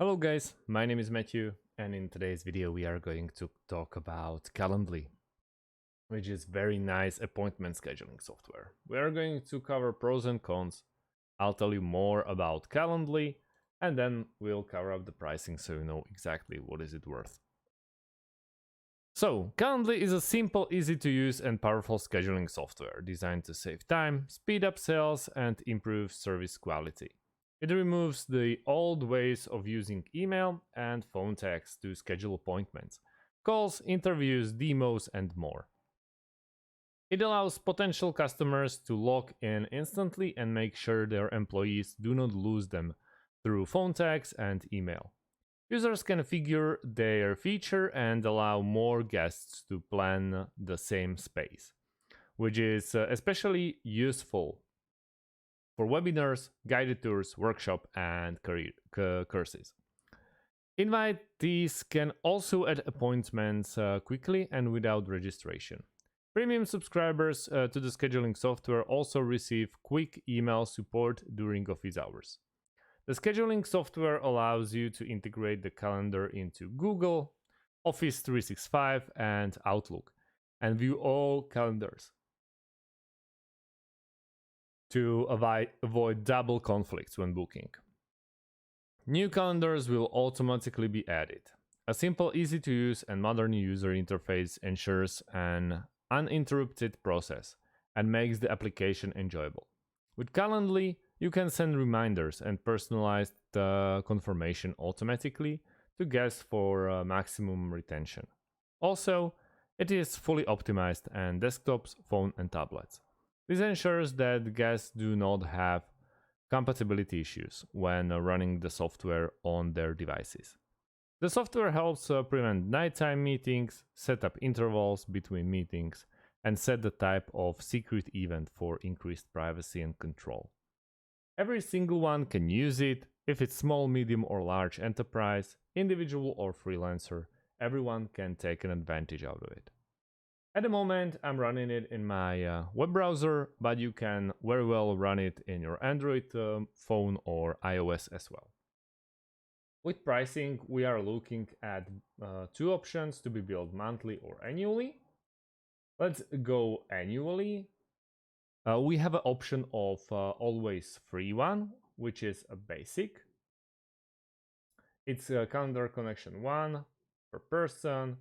Hello guys, my name is Matthew, and in today's video we are going to talk about Calendly, which is very nice appointment scheduling software. We are going to cover pros and cons. I'll tell you more about Calendly, and then we'll cover up the pricing so you know exactly what is it worth. So, Calendly is a simple, easy to use and powerful scheduling software designed to save time, speed up sales, and improve service quality. It removes the old ways of using email and phone tags to schedule appointments, calls, interviews, demos, and more. It allows potential customers to log in instantly and make sure their employees do not lose them through phone tags and email. Users can figure their feature and allow more guests to plan the same space, which is especially useful for webinars, guided tours, workshop, and courses. Invitees can also add appointments quickly and without registration. Premium subscribers to the scheduling software also receive quick email support during office hours. The scheduling software allows you to integrate the calendar into Google, Office 365, and Outlook, and view all calendars to avoid double conflicts when booking. New calendars will automatically be added. A simple, easy to use, and modern user interface ensures an uninterrupted process and makes the application enjoyable. With Calendly, you can send reminders and personalize the confirmation automatically to guests for maximum retention. Also, it is fully optimized on desktops, phone, and tablets. This ensures that guests do not have compatibility issues when running the software on their devices. The software helps prevent nighttime meetings, set up intervals between meetings, and set the type of secret event for increased privacy and control. Every single one can use it. If it's small, medium, or large enterprise, individual or freelancer, everyone can take an advantage out of it. At the moment, I'm running it in my web browser, but you can very well run it in your Android phone or iOS as well. With pricing, we are looking at two options to be billed monthly or annually. Let's go annually. We have an option of always free one, which is a basic. It's a calendar connection one per person,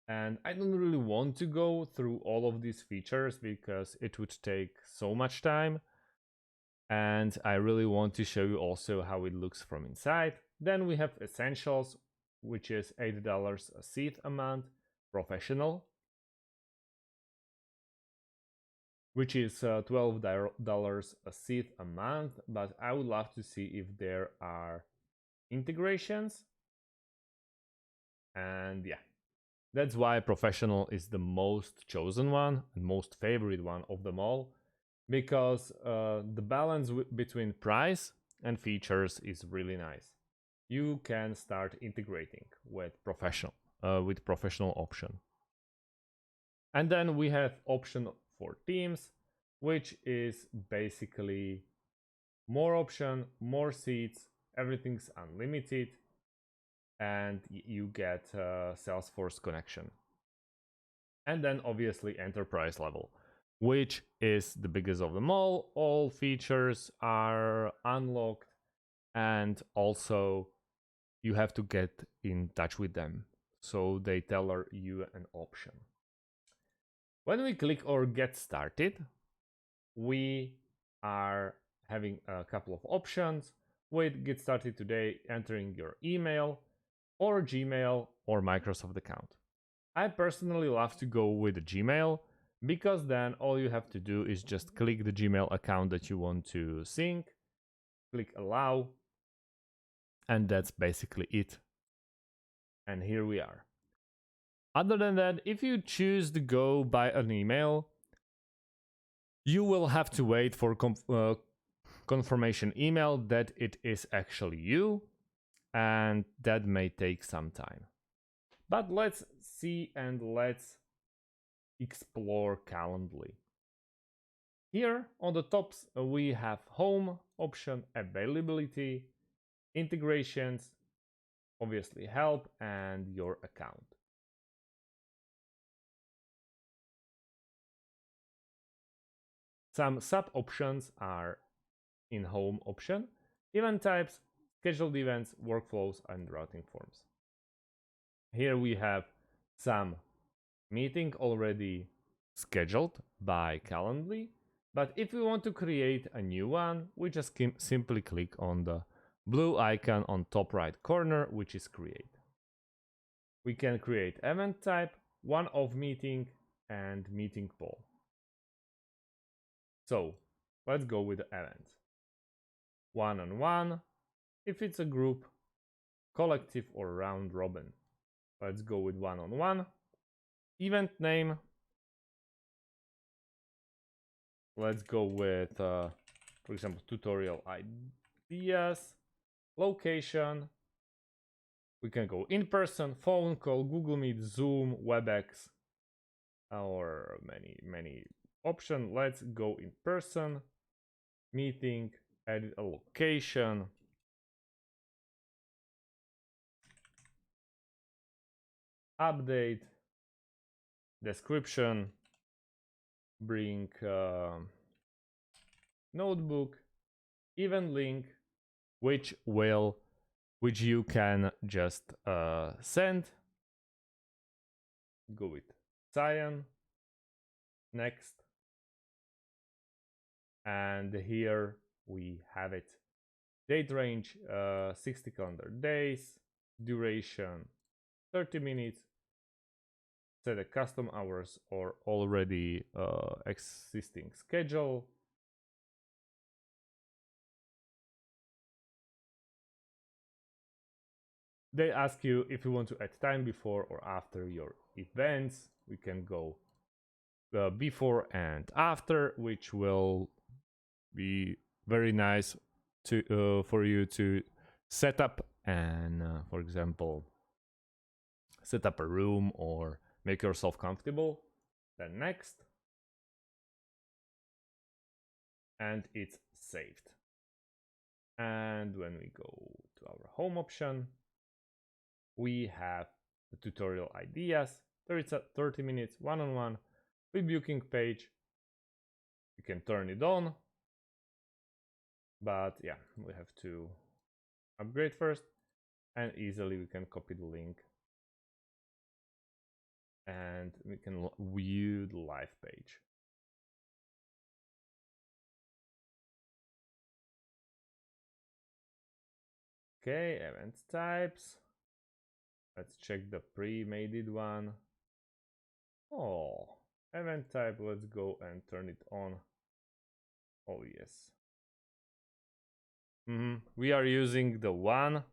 and I don't really want to go through all of these features because it would take so much time, and I really want to show you also how it looks from inside. Then we have essentials, which is $8 a seat a month, professional, which is $12 a seat a month, but I would love to see if there are integrations. And yeah, that's why professional is the most chosen one and most favorite one of them all, because the balance between price and features is really nice. You can start integrating with professional option. And then we have option for teams, which is basically more option, more seats, everything's unlimited, and you get Salesforce connection. And then obviously enterprise level, which is the biggest of them all. All features are unlocked, and also you have to get in touch with them, so they tailor you an option. When we click or get started, we are having a couple of options with get started today, entering your email or Gmail or Microsoft account. I personally love to go with the Gmail because then all you have to do is just click the Gmail account that you want to sync, click allow, and that's basically it. And here we are. Other than that, if you choose to go by an email, you will have to wait for confirmation email that it is actually you, and that may take some time. But let's see and let's explore Calendly. Here on the top we have home option, availability, integrations, obviously help, and your account. Some sub options are in home option, event types, scheduled events, workflows, and routing forms. Here we have some meeting already scheduled by Calendly, but if we want to create a new one, we just simply click on the blue icon on top right corner, which is create. We can create event type, one-off meeting, and meeting poll. So let's go with the events. One-on-one, if it's a group, collective, or round robin. Let's go with one-on-one. Event name. Let's go with, for example, tutorial ideas. Location. We can go in person, phone call, Google Meet, Zoom, WebEx, or many options. Let's go in person. Meeting, edit a location. Update. Description. Bring notebook. Event link, which you can just send. Go with cyan. Next. And here we have it. Date range 60 calendar days. Duration 30 minutes. Set a custom hours or already existing schedule. They ask you if you want to add time before or after your events. We can go before and after, which will be very nice to for you to set up and, for example, set up a room or make yourself comfortable. Then next, and it's saved. And when we go to our home option, we have the tutorial ideas. There is a 30 minutes one-on-one rebooking page. You can turn it on, but yeah, we have to upgrade first, and easily we can copy the link and we can view the live page. Okay, event types. Let's check the pre-made one. Oh, event type, let's go and turn it on. Oh yes. We are using the one.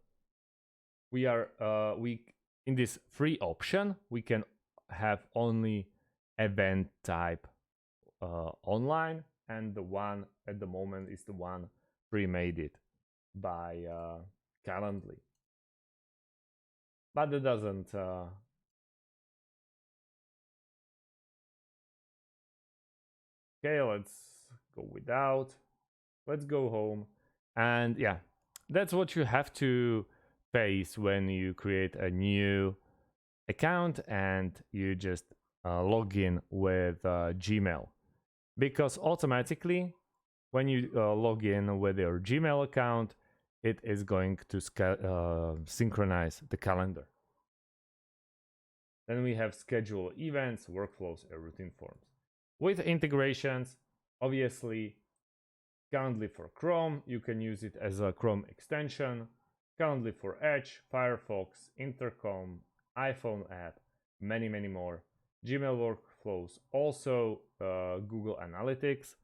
We are in this free option, we can have only event type online, and the one at the moment is the one pre-made it by Calendly. But it doesn't okay, let's go without. Let's go home. And yeah, that's what you have to face when you create a new account and you just log in with Gmail. Because automatically, when you log in with your Gmail account, it is going to synchronize the calendar. Then we have schedule events, workflows, and routine forms. With integrations, obviously, Calendly for Chrome, you can use it as a Chrome extension. Calendly for Edge, Firefox, Intercom, iPhone app, many more. Gmail workflows, also Google Analytics,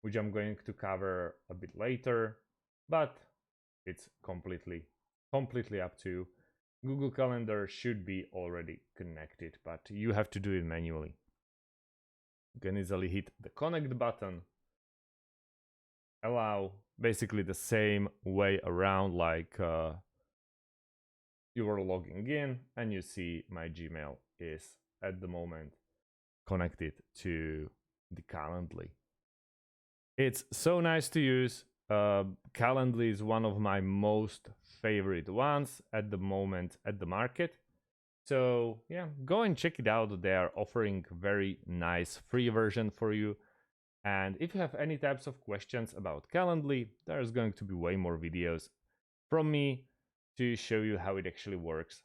which I'm going to cover a bit later, but it's completely up to you. Google Calendar should be already connected, but you have to do it manually. You can easily hit the connect button. Allow basically the same way around, like you were logging in, and you see my Gmail is at the moment connected to the Calendly. It's so nice to use. Calendly is one of my most favorite ones at the moment at the market. So yeah, go and check it out. They are offering very nice free version for you. And if you have any types of questions about Calendly, there's going to be way more videos from me to show you how it actually works.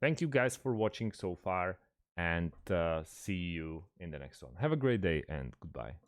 Thank you guys for watching so far, and see you in the next one. Have a great day and goodbye.